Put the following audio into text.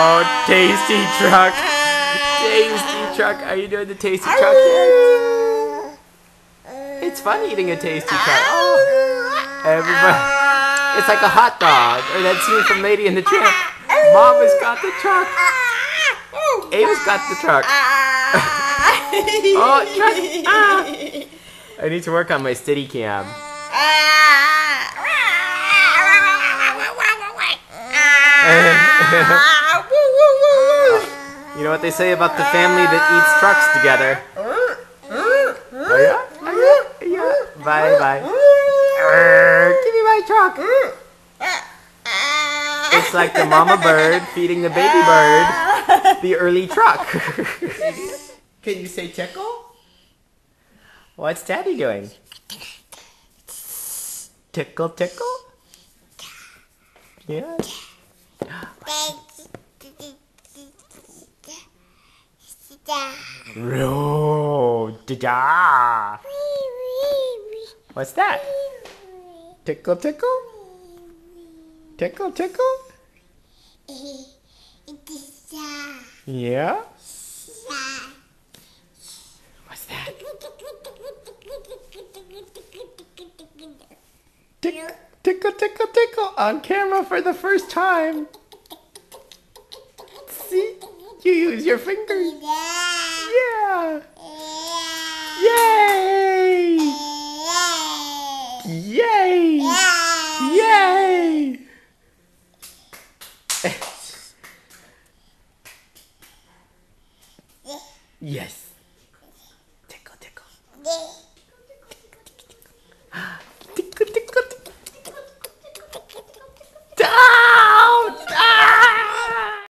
Oh, Tasty Truck. Tasty Truck. Are you doing the Tasty Truck yet? It's fun eating a Tasty Truck. Oh, everybody. It's like a hot dog. Or that scene from Lady and the Tramp. Mama's got the truck. Ava's got the truck. Oh, truck. Ah. I need to work on my steady cam. You know what they say about the family that eats trucks together? Oh yeah? Oh yeah? Yeah. Bye bye. Give me my truck. It's like the mama bird feeding the baby bird the early truck. Can you say tickle? What's Daddy doing? Tickle tickle? Yeah. No, da-da. What's that? Tickle, tickle? Tickle, tickle? Yeah? What's that? Tickle, tickle, tickle on camera for the first time. See? You use your fingers. Yeah. Yay! Yay! Yay! Yes. Tickle, tickle.